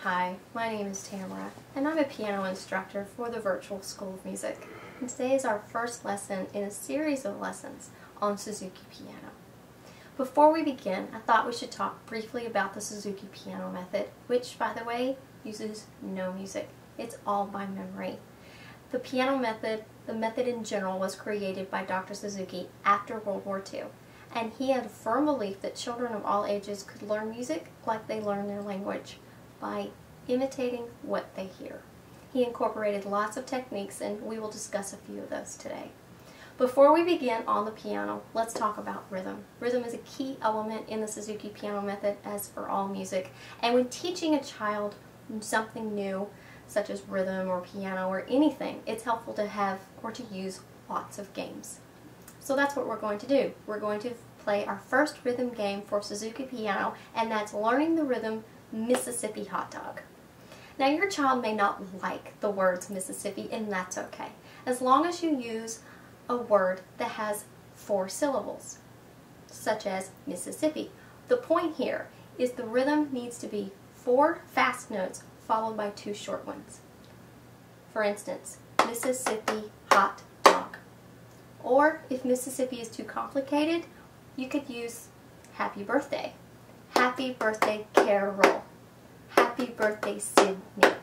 Hi, my name is Tamara, and I'm a piano instructor for the Virtual School of Music. And today is our first lesson in a series of lessons on Suzuki piano. Before we begin, I thought we should talk briefly about the Suzuki piano method, which, by the way, uses no music. It's all by memory. The piano method, the method in general, was created by Dr. Suzuki after World War II, and he had a firm belief that children of all ages could learn music like they learn their language, by imitating what they hear. He incorporated lots of techniques, and we will discuss a few of those today. Before we begin on the piano, let's talk about rhythm. Rhythm is a key element in the Suzuki piano method, as for all music, and when teaching a child something new, such as rhythm or piano or anything, it's helpful to have or to use lots of games. So that's what we're going to do. We're going to play our first rhythm game for Suzuki piano, and that's learning the rhythm Mississippi hot dog. Now, your child may not like the words Mississippi, and that's okay, as long as you use a word that has 4 syllables, such as Mississippi. The point here is the rhythm needs to be 4 fast notes followed by 2 short ones. For instance, Mississippi hot dog. Or if Mississippi is too complicated, you could use happy birthday. Happy birthday, Carol. Happy birthday, Sydney.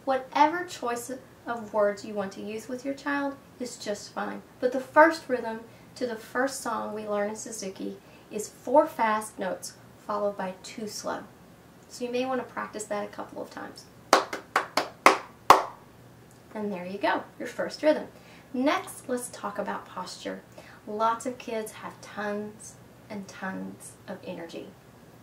Whatever choice of words you want to use with your child is just fine. But the first rhythm to the first song we learn in Suzuki is 4 fast notes followed by 2 slow. So you may want to practice that a couple of times. And there you go, your first rhythm. Next, let's talk about posture. Lots of kids have tons and tons of energy.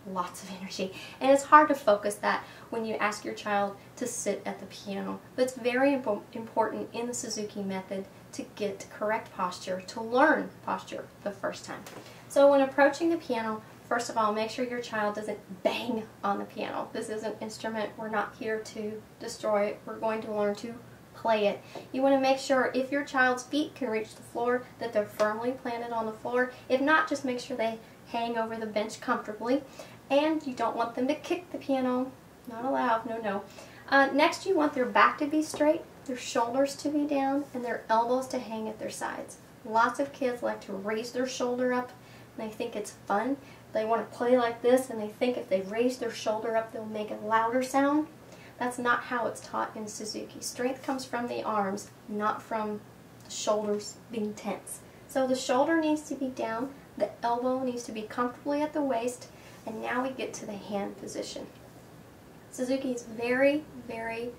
Lots of energy, and it's hard to focus that when you ask your child to sit at the piano. But it's very important in the Suzuki method to get correct posture, to learn posture the first time. So when approaching the piano, first of all, make sure your child doesn't bang on the piano. This is an instrument. We're not here to destroy it. We're going to learn to play it. You want to make sure if your child's feet can reach the floor, that they're firmly planted on the floor. If not, just make sure they hang over the bench comfortably. And you don't want them to kick the piano. Not allowed, no. Next, you want their back to be straight, their shoulders to be down, and their elbows to hang at their sides. Lots of kids like to raise their shoulder up, and they think it's fun. They want to play like this, and they think if they raise their shoulder up, they'll make a louder sound. That's not how it's taught in Suzuki. Strength comes from the arms, not from the shoulders being tense. So the shoulder needs to be down, the elbow needs to be comfortably at the waist, and now we get to the hand position. Suzuki is very, very,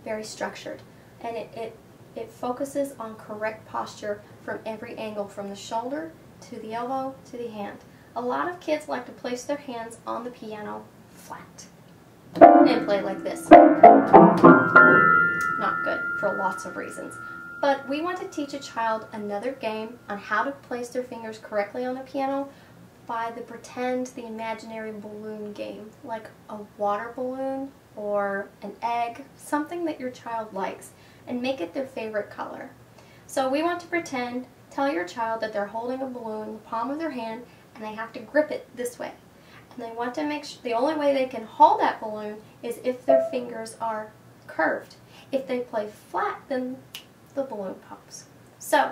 very structured, and it focuses on correct posture from every angle, from the shoulder to the elbow to the hand. A lot of kids like to place their hands on the piano flat and play like this. Not good for lots of reasons. But we want to teach a child another game on how to place their fingers correctly on the piano by the imaginary balloon game, like a water balloon or an egg, something that your child likes, and make it their favorite color. So we want to pretend, tell your child that they're holding a balloon in the palm of their hand, and they have to grip it this way. And they want to make sure the only way they can hold that balloon is if their fingers are curved. If they play flat, then the balloon pops. So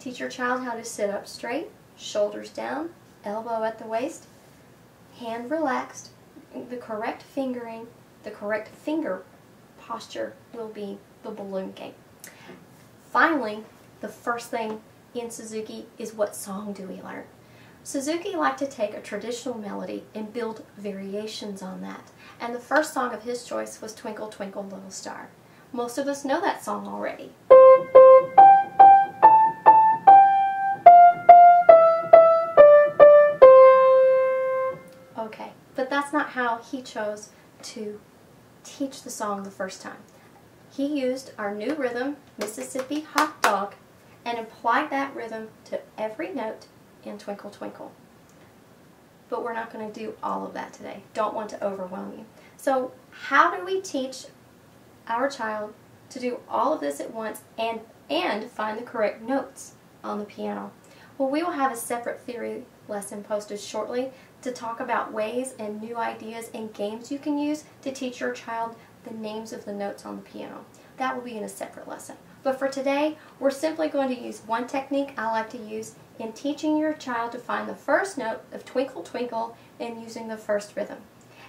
teach your child how to sit up straight, shoulders down, elbow at the waist, hand relaxed. The correct fingering, the correct finger posture will be the balloon game. Finally, the first thing in Suzuki is what song do we learn? Suzuki liked to take a traditional melody and build variations on that. And the first song of his choice was Twinkle Twinkle Little Star. Most of us know that song already. Okay, but that's not how he chose to teach the song the first time. He used our new rhythm, Mississippi hot dog, and applied that rhythm to every note in Twinkle Twinkle. But we're not going to do all of that today. Don't want to overwhelm you. So how do we teach our child to do all of this at once and find the correct notes on the piano? Well, we will have a separate theory lesson posted shortly to talk about ways and new ideas and games you can use to teach your child the names of the notes on the piano. That will be in a separate lesson. But for today, we're simply going to use one technique I like to use in teaching your child to find the first note of Twinkle Twinkle and using the first rhythm.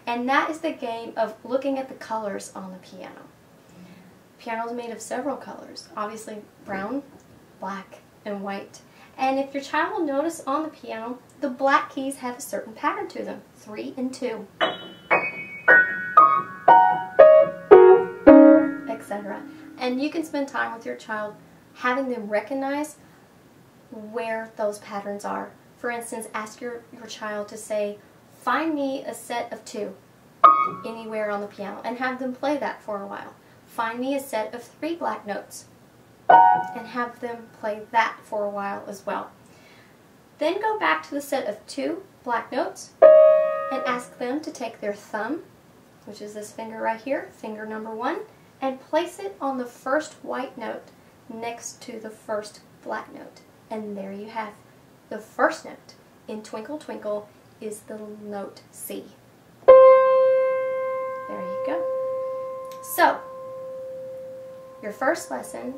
And that is the game of looking at the colors on the piano. The piano is made of several colors, obviously brown, black, and white. And if your child will notice on the piano, the black keys have a certain pattern to them, 3 and 2, etc. And you can spend time with your child having them recognize where those patterns are. For instance, ask your child to say, find me a set of 2 anywhere on the piano, and have them play that for a while. Find me a set of 3 black notes, and have them play that for a while as well. Then go back to the set of 2 black notes and ask them to take their thumb, which is this finger right here, finger number 1, and place it on the first white note next to the first black note. And there you have the first note in Twinkle Twinkle is the note C. There you go. So, your first lesson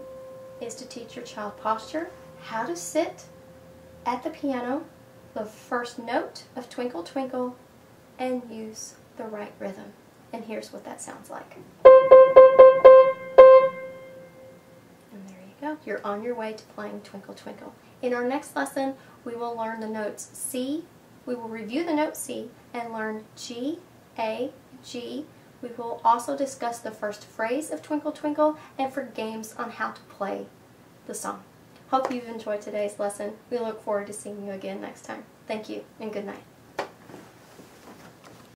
is to teach your child posture, how to sit at the piano, the first note of Twinkle Twinkle, and use the right rhythm. And here's what that sounds like. And there you go. You're on your way to playing Twinkle Twinkle. In our next lesson, we will learn the notes C. We will review the note C and learn G, A, G. We will also discuss the first phrase of Twinkle Twinkle and for games on how to play the song. Hope you've enjoyed today's lesson. We look forward to seeing you again next time. Thank you and good night.